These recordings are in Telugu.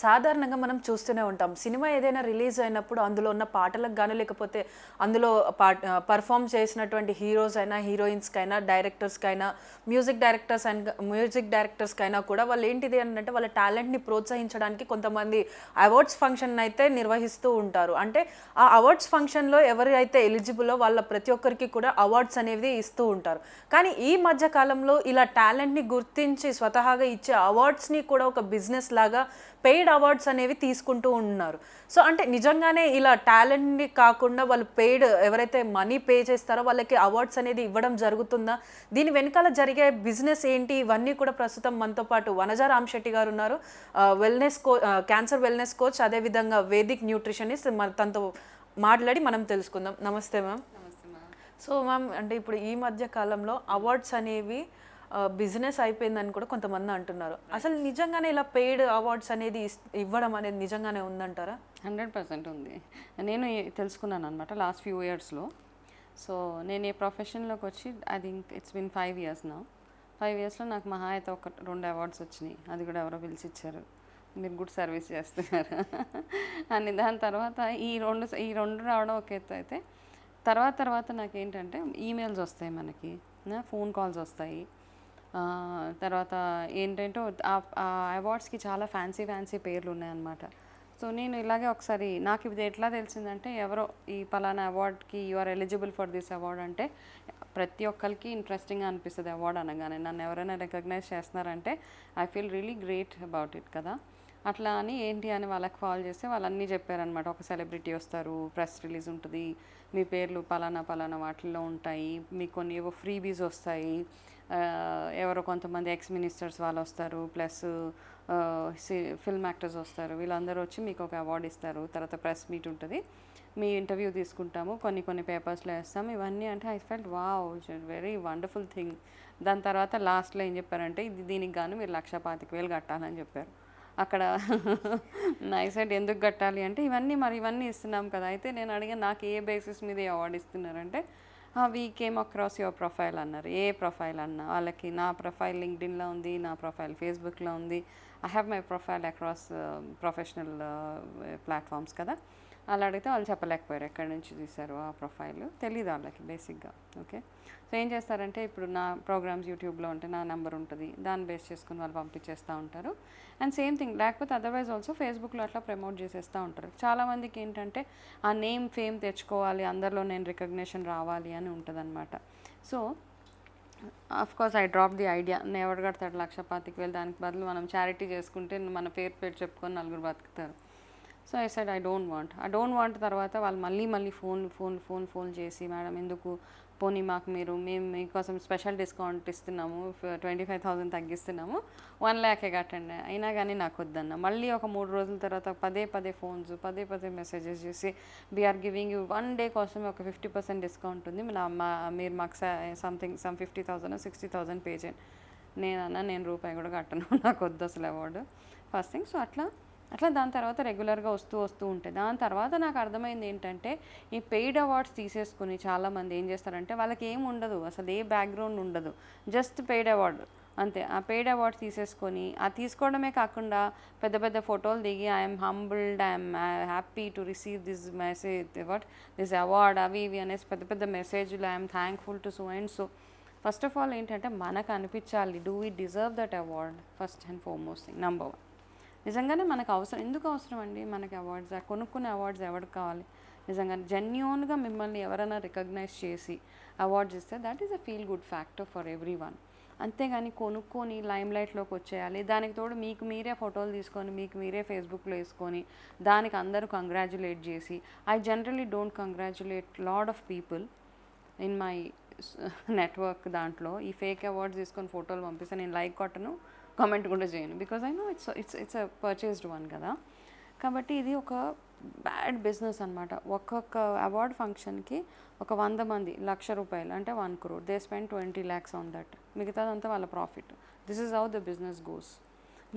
సాధారణంగా మనం చూస్తూనే ఉంటాం. సినిమా ఏదైనా రిలీజ్ అయినప్పుడు అందులో ఉన్న పాటలకు గాను, లేకపోతే అందులో పర్ఫార్మ్ చేసినటువంటి హీరోస్ అయినా, హీరోయిన్స్‌కైనా, డైరెక్టర్స్‌కైనా, మ్యూజిక్ డైరెక్టర్స్‌కైనా కూడా వాళ్ళు ఏంటిది అంటే వాళ్ళ టాలెంట్‌ని ప్రోత్సహించడానికి కొంతమంది అవార్డ్స్ ఫంక్షన్ అయితే నిర్వహిస్తూ ఉంటారు. అంటే ఆ అవార్డ్స్ ఫంక్షన్‌లో ఎవరైతే ఎలిజిబులో వాళ్ళ ప్రతి ఒక్కరికి కూడా అవార్డ్స్ అనేవి ఇస్తూ ఉంటారు. కానీ ఈ మధ్య కాలంలో ఇలా టాలెంట్‌ని గుర్తించి స్వతహాగా ఇచ్చే అవార్డ్స్‌ని కూడా ఒక బిజినెస్ లాగా పెయిడ్ అవార్డ్స్ అనేవి తీసుకుంటూ ఉన్నారు. సో, అంటే నిజంగానే ఇలా టాలెంట్‌ని కాకుండా వాళ్ళు పెయిడ్ ఎవరైతే మనీ పే చేస్తారో వాళ్ళకి అవార్డ్స్ అనేది ఇవ్వడం జరుగుతుందా? దీని వెనకాల జరిగే బిజినెస్ ఏంటి? ఇవన్నీ కూడా ప్రస్తుతం మనతో పాటు వనజా రామశెట్టి గారు ఉన్నారు. క్యాన్సర్ వెల్‌నెస్ కోచ్, అదేవిధంగా వేదిక్ న్యూట్రిషనిస్ట్. తనతో మాట్లాడి మనం తెలుసుకుందాం. నమస్తే మ్యామ్. నమస్తే మ్యామ్. సో మ్యామ్, అంటే ఇప్పుడు ఈ మధ్య కాలంలో అవార్డ్స్ అనేవి బిజినెస్ అయిపోయిందని కూడా కొంతమంది అంటున్నారు. అసలు నిజంగానే ఇలా పెయిడ్ అవార్డ్స్ అనేది ఇవ్వడం అనేది నిజంగానే ఉందంటారా? 100% ఉంది. నేను తెలుసుకున్నాను అనమాట లాస్ట్ ఫ్యూ ఇయర్స్లో. సో నేను ఈ ప్రొఫెషన్లోకి వచ్చి I think it's been 5 years నా. 5 ఇయర్స్లో నాకు మహా అయితే 2 అవార్డ్స్ వచ్చినాయి. అది కూడా ఎవరో పిలిచి ఇచ్చారు. మీరు గుడ్ సర్వీస్ చేస్తున్నారు అని. దాని తర్వాత ఈ రెండు రావడం ఒక ఎత్తు అయితే, తర్వాత నాకేంటంటే ఈమెయిల్స్ వస్తాయి, మనకి ఫోన్ కాల్స్ వస్తాయి. తర్వాత ఏంటంటే ఆ అవార్డ్స్కి చాలా ఫ్యాన్సీ పేర్లు ఉన్నాయన్నమాట. సో నేను ఇలాగే ఒకసారి నాకు ఇది ఎట్లా తెలిసిందంటే, ఎవరో ఈ పలానా అవార్డ్కి you are eligible for this award అంటే ప్రతి ఒక్కరికి ఇంట్రెస్టింగ్గా అనిపిస్తుంది. అవార్డ్ అనగానే నన్ను ఎవరైనా రికగ్నైజ్ చేస్తున్నారంటే I feel really great about it కదా. అట్లా అని ఏంటి అని వాళ్ళకి కాల్ చేస్తే వాళ్ళు అన్నీ చెప్పారనమాట. ఒక సెలబ్రిటీ వస్తారు, ప్రెస్ రిలీజ్ ఉంటుంది, మీ పేర్లు పలానా వాటిల్లో ఉంటాయి, మీకు కొన్ని ఏవో ఫ్రీబీస్ వస్తాయి, ఎవరో కొంతమంది ఎక్స్ మినిస్టర్స్ వాళ్ళు వస్తారు, ప్లస్ ఫిల్మ్ యాక్టర్స్ వస్తారు, వీళ్ళందరూ వచ్చి మీకు ఒక అవార్డు ఇస్తారు, తర్వాత ప్రెస్ మీట్ ఉంటుంది, మీ ఇంటర్వ్యూ తీసుకుంటాము, కొన్ని పేపర్స్లో వేస్తాము, ఇవన్నీ. అంటే I felt wow, very wonderful thing. దాని తర్వాత లాస్ట్లో ఏం చెప్పారంటే, దీనికి గాను మీరు 1,25,000 కట్టాలని చెప్పారు. అక్కడ ఐ సెడ్ ఎందుకు కట్టాలి అంటే, ఇవన్నీ ఇస్తున్నాం కదా. అయితే నేను అడిగాను, నాకు ఏ బేసిస్ మీద ఈ అవార్డు ఇస్తున్నారంటే, we came across your profile అన్నారు. ఏ ప్రొఫైల్ అన్న వాళ్ళకి, నా ప్రొఫైల్ లింక్డ్ఇన్లో ఉంది, నా ప్రొఫైల్ ఫేస్బుక్లో ఉంది, I have my profile across professional platforms కదా. అలా అడిగితే వాళ్ళు చెప్పలేకపోయారు ఎక్కడి నుంచి తీశారు ఆ ప్రొఫైల్, తెలీదు వాళ్ళకి బేసిక్గా. ఓకే, సో ఏం చేస్తారంటే, ఇప్పుడు నా ప్రోగ్రామ్స్ యూట్యూబ్లో ఉంటే నా నెంబర్ ఉంటుంది, దాన్ని బేస్ చేసుకుని వాళ్ళు పంపించేస్తూ ఉంటారు. అండ్ సేమ్ థింగ్, లేకపోతే అదర్వైజ్ ఆల్సో ఫేస్బుక్లో అట్లా ప్రమోట్ చేసేస్తూ ఉంటారు. చాలామందికి ఏంటంటే ఆ నేమ్ ఫేమ్ తెచ్చుకోవాలి, అందరిలో నేను రికగ్నిషన్ రావాలి అని ఉంటుంది అనమాట. So of course I drop the idea. ఎవరు కడతాడు 1,25,000, దానికి బదులు మనం చారిటీ చేసుకుంటే మన పేరు చెప్పుకొని నలుగురు బతుకుతారు. So I said I don't want. తర్వాత వాళ్ళు మళ్ళీ ఫోన్ చేసి, మేడం ఎందుకు, పోనీ మేము మీకోసం స్పెషల్ డిస్కౌంట్ ఇస్తున్నాము, 25,000 తగ్గిస్తున్నాము, 1,00,000 కట్టండి, అయినా కానీ నాకు వద్దన్న. మళ్ళీ ఒక 3 రోజుల తర్వాత పదే ఫోన్స్, పదే మెసేజెస్ చేసి, వీఆర్ గివింగ్ యూ 1 డే కోసం ఒక 50% డిస్కౌంట్ ఉంది, మీరు మాకు సమ్ 50,000 60,000 పే చేయండి. నేను రూపాయి కూడా కట్టను, నాకు వద్దు అసలు అవార్డు, ఫస్ట్ థింగ్. సో అట్లా దాని తర్వాత రెగ్యులర్గా వస్తూ ఉంటాయి. దాని తర్వాత నాకు అర్థమైంది ఏంటంటే, ఈ పెయిడ్ అవార్డ్స్ తీసేసుకుని చాలామంది ఏం చేస్తారంటే, వాళ్ళకి ఏం ఉండదు, అసలు ఏ బ్యాక్గ్రౌండ్ ఉండదు, జస్ట్ పెయిడ్ అవార్డు అంతే. ఆ పెయిడ్ అవార్డ్ తీసేసుకొని, ఆ తీసుకోవడమే కాకుండా పెద్ద ఫోటోలు దిగి, I'm humbled, I'm happy to receive this award, అవి ఇవి అనేసి పెద్ద మెసేజ్లు, I'm thankful to so and so. First of all ఏంటంటే, మనకు అనిపించాలి, do we deserve that award, first and foremost thing, number 1. నిజంగానే మనకు ఎందుకు అవసరం అండి మనకి అవార్డ్స్? కొనుక్కునే అవార్డ్స్ ఎవరికి కావాలి? నిజంగా జెన్యూన్గా మిమ్మల్ని ఎవరైనా రికగ్నైజ్ చేసి అవార్డ్స్ ఇస్తే that is a feel good factor for every one. అంతేగాని కొనుక్కొని లైమ్ లైట్లోకి వచ్చేయాలి, దానికి తోడు మీకు మీరే ఫోటోలు తీసుకొని మీకు మీరే ఫేస్బుక్లో వేసుకొని దానికి అందరూ కంగ్రాచ్యులేట్ చేసి, I generally don't congratulate lot of people in my network. దాంట్లో ఈ ఫేక్ అవార్డ్స్ తీసుకొని ఫోటోలు పంపిస్తే నేను లైక్ కొట్టను, కామెంట్ కూడా చేయను, because I know it's a purchased one కదా. కాబట్టి ఇది ఒక బ్యాడ్ బిజినెస్ అనమాట. ఒక్కొక్క అవార్డ్ ఫంక్షన్కి ఒక 100 మంది ₹1,00,000 అంటే 1 crore, they spend 20 lakhs on that, మిగతాదంతా వాళ్ళ profit. This is how the business goes.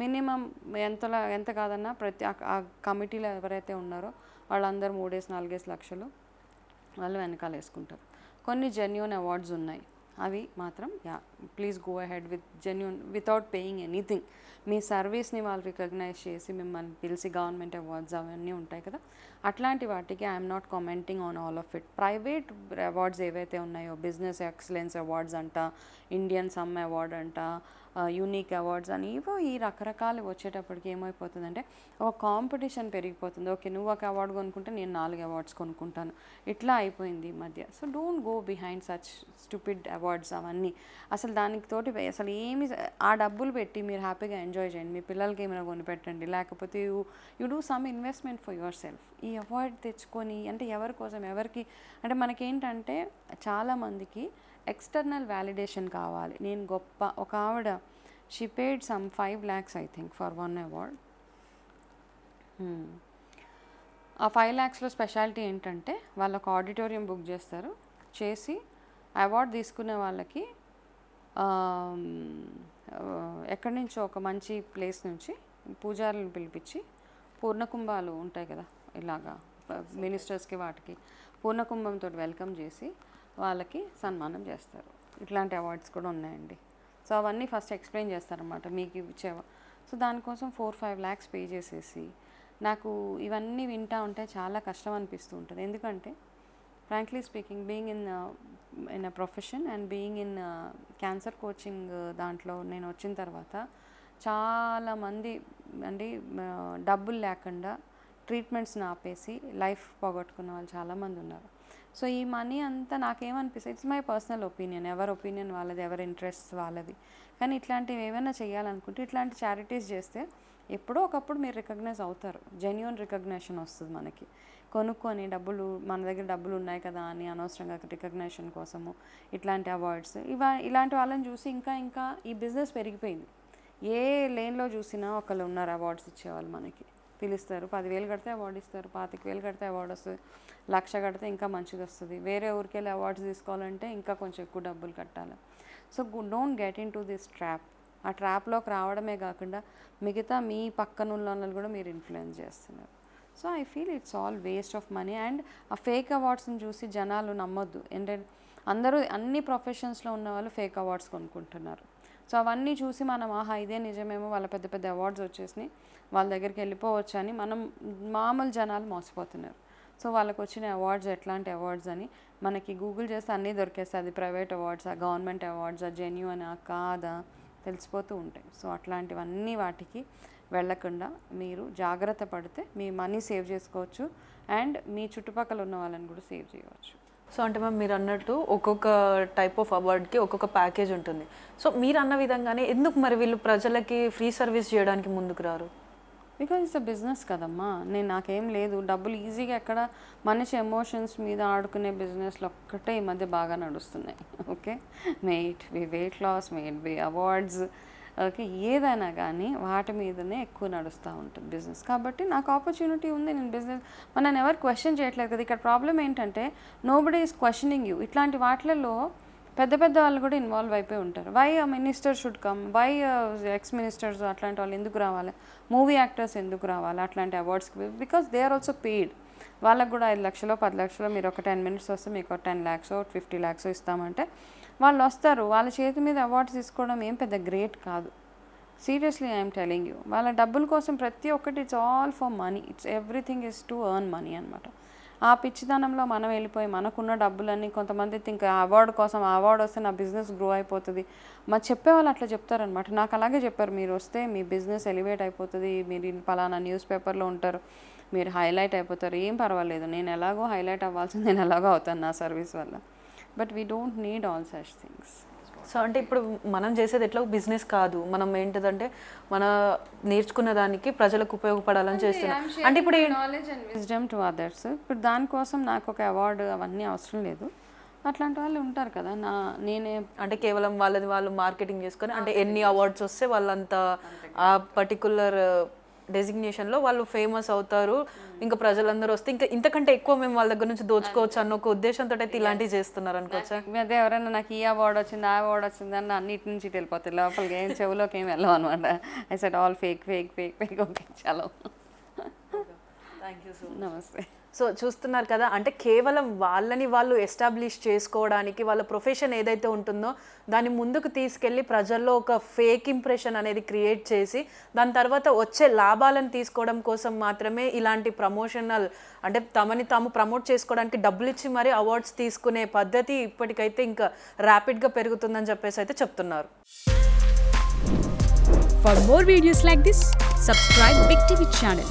Minimum ఎంత కాదన్నా ఆ కమిటీలో ఎవరైతే ఉన్నారో వాళ్ళందరూ 3-4 లక్షలు వాళ్ళు వెనకాల వేసుకుంటారు. కొన్ని జెన్యూన్ అవార్డ్స్ ఉన్నాయి, అవి మాత్రం please go ahead with genuine without paying anything. మీ సర్వీస్ని వాళ్ళు రికగ్నైజ్ చేసి మిమ్మల్ని పిలిచి గవర్నమెంట్ అవార్డ్స్ అవన్నీ ఉంటాయి కదా, అట్లాంటి వాటికి I'm not commenting on all of it. Private awards ఏవైతే ఉన్నాయో, బిజినెస్ ఎక్సలెన్స్ అవార్డ్స్ అంట, ఇండియన్ సమ్ అవార్డ్ అంట, యూనిక్ అవార్డ్స్ అని ఇవో ఈ రకరకాలు వచ్చేటప్పటికి ఏమైపోతుందంటే ఒక కాంపిటీషన్ పెరిగిపోతుంది. ఓకే, నువ్వు ఒక అవార్డు కొనుక్కుంటే నేను 4 అవార్డ్స్ కొనుక్కుంటాను, ఇట్లా అయిపోయింది ఈ మధ్య. So don't go behind such stupid awards అవన్నీ. అసలు దానికి తోటి అసలు ఏమి, ఆ డబ్బులు పెట్టి మీరు హ్యాపీగా ఎంజాయ్ చేయండి, మీ పిల్లలకి ఏమైనా కొనిపెట్టండి, లేకపోతే you do some investment for your self. ఈ అవార్డ్ తెచ్చుకొని అంటే ఎవరి కోసం, ఎవరికి అంటే మనకేంటంటే చాలామందికి ఎక్స్టర్నల్ వ్యాలిడేషన్ కావాలి. నేను గొప్ప, ఒక ఆవిడ she paid some 5 lakhs I think for 1 award. ఆ 5 lakhsలో స్పెషాలిటీ ఏంటంటే వాళ్ళు ఒక ఆడిటోరియం బుక్ చేస్తారు, చేసి అవార్డు తీసుకునే వాళ్ళకి ఎక్కడి నుంచో ఒక మంచి ప్లేస్ నుంచి పూజారులను పిలిపించి పూర్ణకుంభాలు ఉంటాయి కదా, ఇలాగా మినిస్టర్స్కి వాటికి పూర్ణకుంభంతో వెల్కమ్ చేసి వాళ్ళకి సన్మానం చేస్తారు. ఇట్లాంటి అవార్డ్స్ కూడా ఉన్నాయండి. సో అవన్నీ ఫస్ట్ ఎక్స్ప్లెయిన్ చేస్తారన్నమాట మీకు ఇచ్చేవా. సో దానికోసం 4-5 lakhs పే చేసేసి నాకు ఇవన్నీ వింటా ఉంటే చాలా కష్టం అనిపిస్తూ ఉంటుంది. ఎందుకంటే frankly speaking, being in a profession and being in cancer coaching దాంట్లో నేను వచ్చిన తర్వాత చాలామంది అండి డబ్బులు లేకుండా ట్రీట్మెంట్స్ని ఆపేసి లైఫ్ పోగొట్టుకున్న వాళ్ళు చాలామంది ఉన్నారు. సో ఈ మనీ అంతా నాకేమనిపిస్తుంది, ఇట్స్ మై పర్సనల్ ఒపీనియన్, ఎవరి ఒపీనియన్ వాళ్ళది, ఎవరి ఇంట్రెస్ట్ వాళ్ళది. కానీ ఇట్లాంటివి ఏమైనా చేయాలనుకుంటే ఇట్లాంటి చారిటీస్ చేస్తే ఎప్పుడో ఒకప్పుడు మీరు రికగ్నైజ్ అవుతారు, జెన్యూన్ రికగ్నేషన్ వస్తుంది మనకి. కొనుక్కొని డబ్బులు, మన దగ్గర డబ్బులు ఉన్నాయి కదా అని అనవసరంగా రికగ్నేషన్ కోసము ఇట్లాంటి అవార్డ్స్ ఇలాంటి వాళ్ళని చూసి ఇంకా ఈ బిజినెస్ పెరిగిపోయింది. ఏ లేన్లో చూసినా ఒకళ్ళు ఉన్నారు అవార్డ్స్ ఇచ్చేవాళ్ళు, మనకి పిలుస్తారు, 10,000 కడితే అవార్డు ఇస్తారు, 25,000 కడితే అవార్డు వస్తుంది, 1,00,000 కడితే ఇంకా మంచిది వస్తుంది. వేరే ఊరికి వెళ్ళి అవార్డ్స్ తీసుకోవాలంటే ఇంకా కొంచెం ఎక్కువ డబ్బులు కట్టాలి. So don't get in to this trap. ఆ ట్రాప్లోకి రావడమే కాకుండా మిగతా మీ పక్కన ఉన్న వాళ్ళని కూడా మీరు ఇన్ఫ్లుయెన్స్ చేస్తున్నారు. So I feel it's all waste of money. And ఆ ఫేక్ అవార్డ్స్ని చూసి జనాలు నమ్మొద్దు. ఏంటంటే అందరూ అన్ని ప్రొఫెషన్స్లో ఉన్న వాళ్ళు ఫేక్ అవార్డ్స్ కొనుక్కుంటున్నారు. సో అవన్నీ చూసి మనం ఆహా ఇదే నిజమేమో, వాళ్ళ పెద్ద పెద్ద అవార్డ్స్ వచ్చేసినాయి, వాళ్ళ దగ్గరికి వెళ్ళిపోవచ్చు అని మనం మామూలు జనాలు మోసపోతున్నారు. సో వాళ్ళకి వచ్చిన అవార్డ్స్ ఎట్లాంటి అవార్డ్స్ అని మనకి గూగుల్ చేస్తే అన్నీ దొరికేస్తాయి. అది ప్రైవేట్ అవార్డ్సా, గవర్నమెంట్ అవార్డ్సా, జెన్యూనా కాదా తెలిసిపోతూ ఉంటాయి. సో అట్లాంటివన్నీ వాటికి వెళ్ళకుండా మీరు జాగ్రత్త పడితే మీ మనీ సేవ్ చేసుకోవచ్చు అండ్ మీ చుట్టుపక్కల ఉన్న వాళ్ళని కూడా సేవ్ చేయవచ్చు. సో అంటే మ్యామ్ మీరు అన్నట్టు ఒక్కొక్క టైప్ ఆఫ్ అవార్డ్కి ఒక్కొక్క ప్యాకేజ్ ఉంటుంది. సో మీరు అన్న విధంగానే ఎందుకు మరి వీళ్ళు ప్రజలకి ఫ్రీ సర్వీస్ చేయడానికి ముందుకు రారు? బికాజ్ ఇట్స్ అ బిజినెస్ కదమ్మా. నాకేం లేదు, డబ్బులు ఈజీగా ఎక్కడ, మనిషి ఎమోషన్స్ మీద ఆడుకునే బిజినెస్లు ఒక్కటే ఈ మధ్య బాగా నడుస్తున్నాయి. Okay, might be weight loss, might be awards, okay ఏదైనా కానీ వాటి మీదనే ఎక్కువ నడుస్తూ ఉంటుంది బిజినెస్. కాబట్టి నాకు ఆపర్చునిటీ ఉంది, నేను బిజినెస్ నన్ను ఎవరు క్వశ్చన్ చేయట్లేదు కదా. ఇక్కడ ప్రాబ్లం ఏంటంటే నోబడీ ఈస్ క్వశ్చనింగ్ యూ. ఇట్లాంటి వాటిలలో పెద్ద పెద్ద వాళ్ళు కూడా ఇన్వాల్వ్ అయిపోయి ఉంటారు. Why a minister should come, why ex ministers అట్లాంటి వాళ్ళు ఎందుకు రావాలి, మూవీ యాక్టర్స్ ఎందుకు రావాలి అట్లాంటి అవార్డ్స్కి? Because they are also paid. వాళ్ళకు కూడా 5 లక్షలు 10 లక్షలు మీరు ఒక 10 minutes వస్తే మీకు 10 lakhs 50 lakhs ఇస్తామంటే వాళ్ళు వస్తారు. వాళ్ళ చేతి మీద అవార్డ్స్ తీసుకోవడం ఏం పెద్ద గ్రేట్ కాదు. Seriously I'm telling you. వాళ్ళ డబ్బుల కోసం ప్రతి ఒక్కటి it's all for money, it's everything is to earn money అనమాట. ఆ పిచ్చితనంలో మనం వెళ్ళిపోయి మనకున్న డబ్బులన్నీ కొంతమంది ఇంకా అవార్డు కోసం, ఆ అవార్డు వస్తే నా బిజినెస్ గ్రో అయిపోతుంది మరి చెప్పేవాళ్ళు అట్లా చెప్తారనమాట. నాకు అలాగే చెప్పారు, మీరు వస్తే మీ బిజినెస్ ఎలివేట్ అయిపోతుంది, మీరు పలానా న్యూస్ పేపర్లో ఉంటారు, మీరు హైలైట్ అయిపోతారు, ఏం పర్వాలేదు, నేను ఎలాగో హైలైట్ అవ్వాల్సింది, నేను ఎలాగో అవుతాను నా సర్వీస్ వల్ల. But we don't need all such things. So అంటే ఇప్పుడు మనం చేసేది ఎట్లా బిజినెస్ కాదు, మనం ఏంటిదంటే మన నేర్చుకున్న దానికి ప్రజలకు ఉపయోగపడాలని చేస్తున్నాం. అంటే ఇప్పుడు knowledge and wisdom to others. ఇప్పుడు దానికోసం నాకు ఒక అవార్డు అవన్నీ అవసరం లేదు. అట్లాంటి వాళ్ళు ఉంటారు కదా, నేనే అంటే కేవలం వాళ్ళది వాళ్ళు మార్కెటింగ్ చేసుకొని అంటే ఎన్ని అవార్డ్స్ వస్తే వాళ్ళంతా ఆ పర్టికులర్ డెసిగ్నేషన్లో వాళ్ళు ఫేమస్ అవుతారు, ఇంకా ప్రజలందరూ వస్తే ఇంకా ఇంతకంటే ఎక్కువ మేము వాళ్ళ దగ్గర నుంచి దోచుకోవచ్చు అన్న ఒక ఉద్దేశంతో అయితే ఇలాంటివి చేస్తున్నారు అనుకోవచ్చా? అదే ఎవరైనా నాకు ఈ అవార్డు వచ్చింది, ఆ అవార్డు వచ్చింది అని అన్నిటి నుంచి వెళ్ళిపోతాయి, లోపలికి ఏం చెవులోకి ఏం వెళ్ళాం అనమాట. I said all fake fake fake fake. Okay, చలో, థ్యాంక్ యూ సో మచ్. నమస్తే. సో చూస్తున్నారు కదా, అంటే కేవలం వాళ్ళని వాళ్ళు ఎస్టాబ్లిష్ చేసుకోవడానికి వాళ్ళ ప్రొఫెషన్ ఏదైతే ఉంటుందో దాన్ని ముందుకు తీసుకెళ్ళి ప్రజల్లో ఒక ఫేక్ ఇంప్రెషన్ అనేది క్రియేట్ చేసి దాని తర్వాత వచ్చే లాభాలను తీసుకోవడం కోసం మాత్రమే ఇలాంటి ప్రమోషనల్, అంటే తమని తాము ప్రమోట్ చేసుకోవడానికి డబ్బులు ఇచ్చి మరీ అవార్డ్స్ తీసుకునే పద్ధతి ఇప్పటికైతే ఇంకా ర్యాపిడ్గా పెరుగుతుందని చెప్పేసి అయితే చెప్తున్నారు. For more videos like this, subscribe Big TV channel.